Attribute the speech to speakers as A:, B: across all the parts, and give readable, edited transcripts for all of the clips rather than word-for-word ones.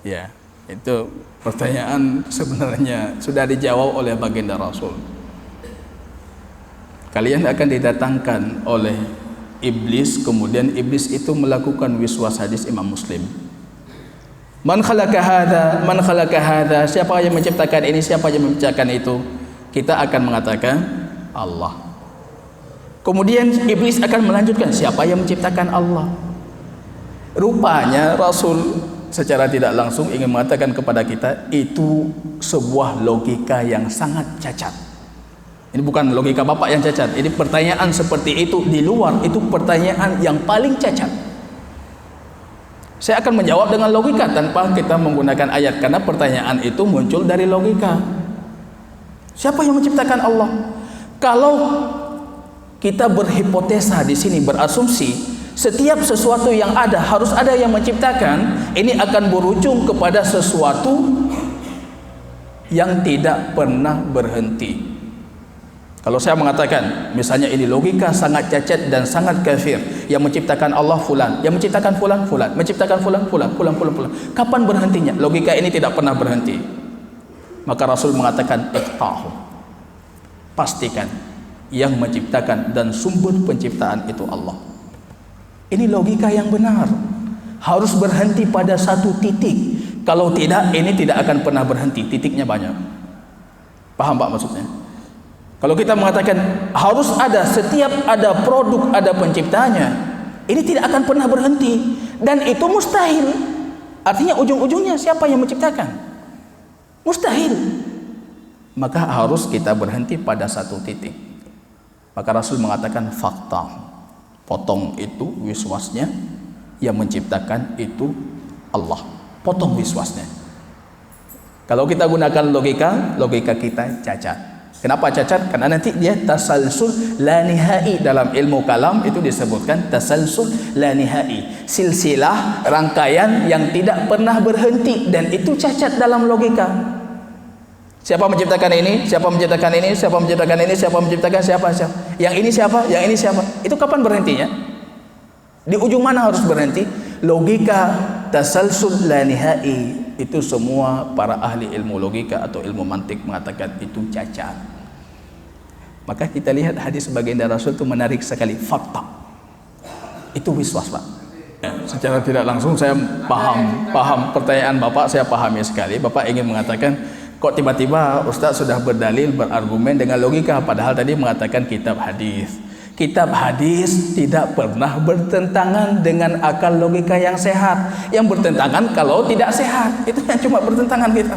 A: Ya, itu pertanyaan sebenarnya sudah dijawab oleh baginda Rasul. Kalian akan didatangkan oleh iblis, kemudian iblis itu melakukan wiswas, hadis Imam Muslim. Man khalaqa hadza, man khalaqa hadza, siapa yang menciptakan ini, siapa yang menciptakan itu? Kita akan mengatakan Allah. Kemudian iblis akan melanjutkan, siapa yang menciptakan Allah? Rupanya Rasul secara tidak langsung ingin mengatakan kepada kita, itu sebuah logika yang sangat cacat. Ini bukan logika Bapak yang cacat, ini pertanyaan seperti itu di luar, itu pertanyaan yang paling cacat. Saya akan menjawab dengan logika tanpa kita menggunakan ayat, karena pertanyaan itu muncul dari logika. Siapa yang menciptakan Allah? Kalau kita berhipotesa di sini, berasumsi setiap sesuatu yang ada harus ada yang menciptakan, ini akan berujung kepada sesuatu yang tidak pernah berhenti. Kalau saya mengatakan misalnya ini logika sangat cacat dan sangat kafir, yang menciptakan Allah fulan, yang menciptakan fulan fulan, menciptakan fulan fulan fulan fulan fulan, kapan berhentinya? Logika ini tidak pernah berhenti. Maka Rasul mengatakan iqtahu, pastikan yang menciptakan dan sumber penciptaan itu Allah. Ini logika yang benar, harus berhenti pada satu titik. Kalau tidak, ini tidak akan pernah berhenti, titiknya banyak. Paham Pak maksudnya? Kalau kita mengatakan harus ada, setiap ada produk ada penciptanya, ini tidak akan pernah berhenti, dan itu mustahil. Artinya ujung-ujungnya siapa yang menciptakan? Mustahil. Maka harus kita berhenti pada satu titik. Maka Rasul mengatakan fakta, potong itu wiswasnya, yang menciptakan itu Allah, potong wiswasnya. Kalau kita gunakan logika kita cacat. Kenapa cacat? Karena nanti dia tasalsul la nihai. Dalam ilmu kalam itu disebutkan tasalsul la nihai, silsilah, rangkaian yang tidak pernah berhenti, dan itu cacat dalam logika. Siapa menciptakan ini? Siapa menciptakan ini? Siapa menciptakan ini? Siapa menciptakan siapa? Yang ini siapa? Yang ini siapa? Itu kapan berhentinya? Di ujung mana harus berhenti? Logika tasalsul la nihai itu semua para ahli ilmu logika atau ilmu mantik mengatakan itu cacat. Maka kita lihat hadis baginda Rasul itu menarik sekali, fakta. Itu wiswas Pak. Ya, secara tidak langsung saya paham pertanyaan Bapak, saya pahami sekali. Bapak ingin mengatakan, kok tiba-tiba Ustaz sudah berdalil, berargumen dengan logika, padahal tadi mengatakan kitab hadis. Kitab hadis tidak pernah bertentangan dengan akal logika yang sehat. Yang bertentangan kalau tidak sehat, itu yang cuma bertentangan kita.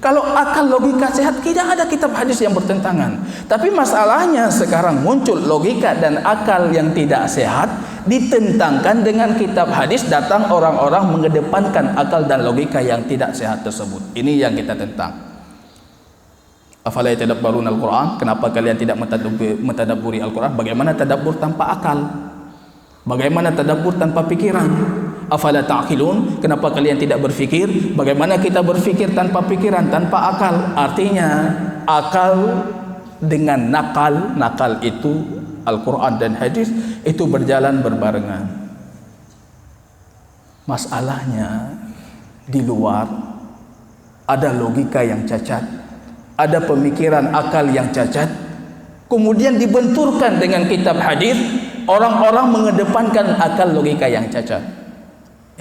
A: Kalau akal logika sehat, tidak ada kitab hadis yang bertentangan. Tapi masalahnya sekarang muncul logika dan akal yang tidak sehat ditentangkan dengan kitab hadis. Datang orang-orang mengedepankan akal dan logika yang tidak sehat tersebut. Ini yang kita tentang. Afala yatadabbaruna al-Quran? Kenapa kalian tidak mentadabburi Al-Quran? Bagaimana tadabbur tanpa akal? Bagaimana tadabbur tanpa pikiran? Afala ta'qilun? Kenapa kalian tidak berfikir? Bagaimana kita berfikir tanpa pikiran, tanpa akal? Artinya akal dengan nakal itu Al-Quran dan hadis itu berjalan berbarengan. Masalahnya di luar ada logika yang cacat, ada pemikiran akal yang cacat, kemudian dibenturkan dengan kitab hadis. Orang-orang mengedepankan akal logika yang cacat.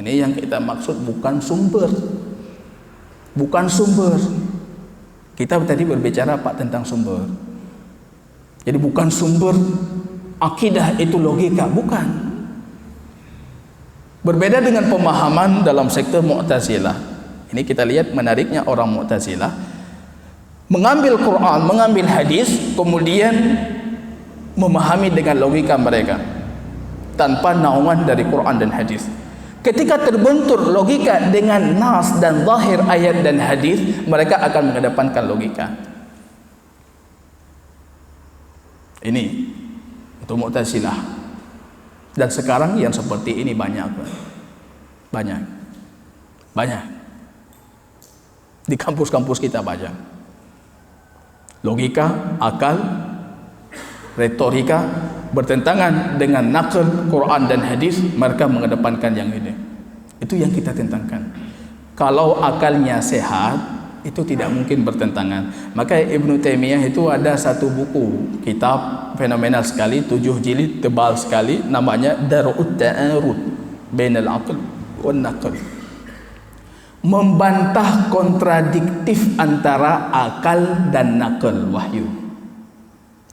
A: Ini yang kita maksud, bukan sumber. Bukan sumber. Kita tadi berbicara Pak tentang sumber. Jadi bukan sumber akidah itu logika, bukan. Berbeda dengan pemahaman dalam sektor Mu'tazilah. Ini kita lihat menariknya orang Mu'tazilah mengambil Quran, mengambil hadis, kemudian memahami dengan logika mereka tanpa naungan dari Quran dan hadis. Ketika terbentur logika dengan nas dan zahir ayat dan hadis, mereka akan mengedepankan logika. Ini untuk Mu'tazilah. Dan sekarang yang seperti ini banyak. Di kampus-kampus kita banyak. Logika, akal, retorika bertentangan dengan nakal Quran dan hadis, mereka mengedepankan yang ini. Itu yang kita tentangkan. Kalau akalnya sehat, itu tidak mungkin bertentangan. Maka Ibnu Taimiyah itu ada satu buku, kitab fenomenal sekali, 7 jilid, tebal sekali, namanya Dar'ut Ta'arud Bainal Aql wan Naql. Membantah kontradiktif antara akal dan naql wahyu.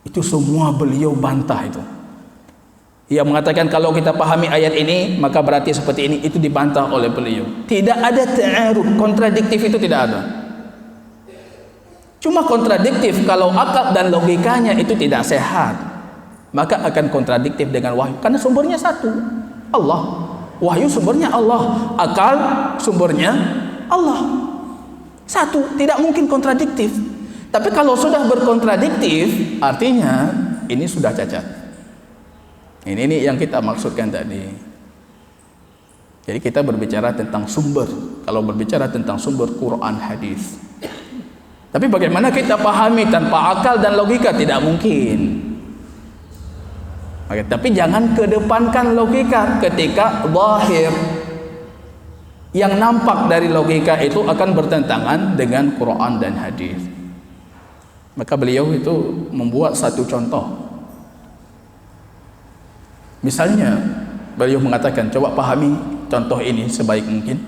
A: Itu semua beliau bantah itu. Ia mengatakan kalau kita pahami ayat ini maka berarti seperti ini, itu dibantah oleh beliau. Tidak ada ta'arud, kontradiktif itu tidak ada. Cuma kontradiktif kalau akal dan logikanya itu tidak sehat, maka akan kontradiktif dengan wahyu karena sumbernya satu, Allah. Wahyu sumbernya Allah, akal sumbernya Allah. Satu, tidak mungkin kontradiktif. Tapi kalau sudah berkontradiktif, artinya ini sudah cacat. Ini yang kita maksudkan tadi. Jadi kita berbicara tentang sumber. Kalau berbicara tentang sumber Quran, hadis. Tapi bagaimana kita pahami tanpa akal dan logika? Tidak mungkin. Oke, tapi jangan kedepankan logika ketika zahir yang nampak dari logika itu akan bertentangan dengan Quran dan hadis. Maka beliau itu membuat satu contoh. Misalnya beliau mengatakan, coba pahami contoh ini sebaik mungkin.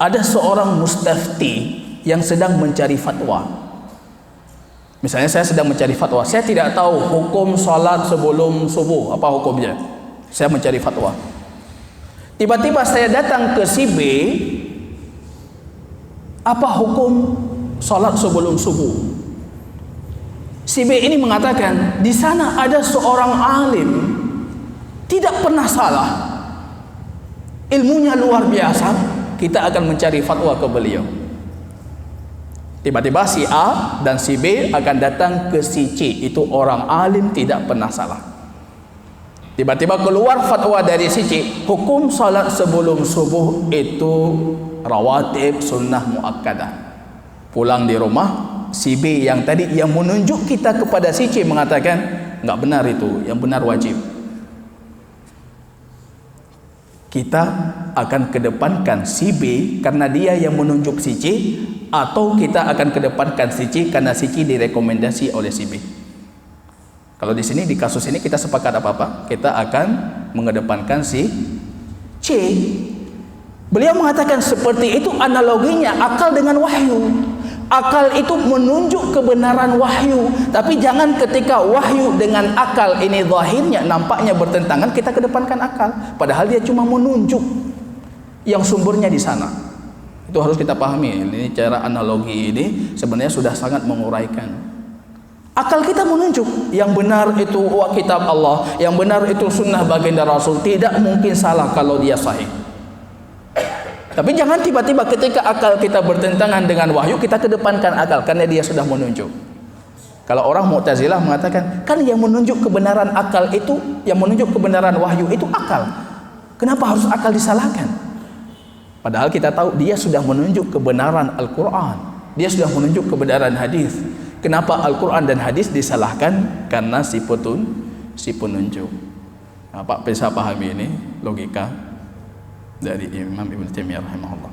A: Ada seorang mustafti yang sedang mencari fatwa. Misalnya saya sedang mencari fatwa, saya tidak tahu hukum salat sebelum subuh, apa hukumnya. Saya mencari fatwa. Tiba-tiba saya datang ke si B, apa hukum salat sebelum subuh? Si B ini mengatakan, di sana ada seorang alim, tidak pernah salah, ilmunya luar biasa, kita akan mencari fatwa ke beliau. Tiba-tiba si A dan si B akan datang ke si C, itu orang alim tidak pernah salah. Tiba-tiba keluar fatwa dari si C, hukum salat sebelum subuh itu rawatib sunnah muakkadah. Pulang di rumah, si B yang tadi yang menunjuk kita kepada si C mengatakan nggak benar itu, yang benar wajib. Kita akan kedepankan si B karena dia yang menunjuk si C, atau kita akan kedepankan si C karena si C direkomendasi oleh si B. Kalau di sini, di kasus ini kita sepakat apa-apa, kita akan mengedepankan si C. Beliau mengatakan seperti itu analoginya akal dengan wahyu. Akal itu menunjuk kebenaran wahyu, tapi jangan ketika wahyu dengan akal ini zahirnya nampaknya bertentangan, kita kedepankan akal, padahal dia cuma menunjuk yang sumbernya di sana. Itu harus kita pahami. Ini cara analogi ini sebenarnya sudah sangat menguraikan. Akal kita menunjuk yang benar itu kitab Allah, yang benar itu sunnah baginda Rasul, tidak mungkin salah kalau dia sahih. Tapi jangan tiba-tiba ketika akal kita bertentangan dengan wahyu, kita kedepankan akal karena dia sudah menunjuk. Kalau orang Mu'tazilah mengatakan, kan yang menunjuk kebenaran akal itu, yang menunjuk kebenaran wahyu itu akal. Kenapa harus akal disalahkan? Padahal kita tahu dia sudah menunjuk kebenaran Al-Quran, dia sudah menunjuk kebenaran hadis. Kenapa Al-Quran dan hadis disalahkan? Karena si penunjuk. Nah, Pak bisa pahami ini logika dari Imam Ibnu Taimiyah rahimahullah.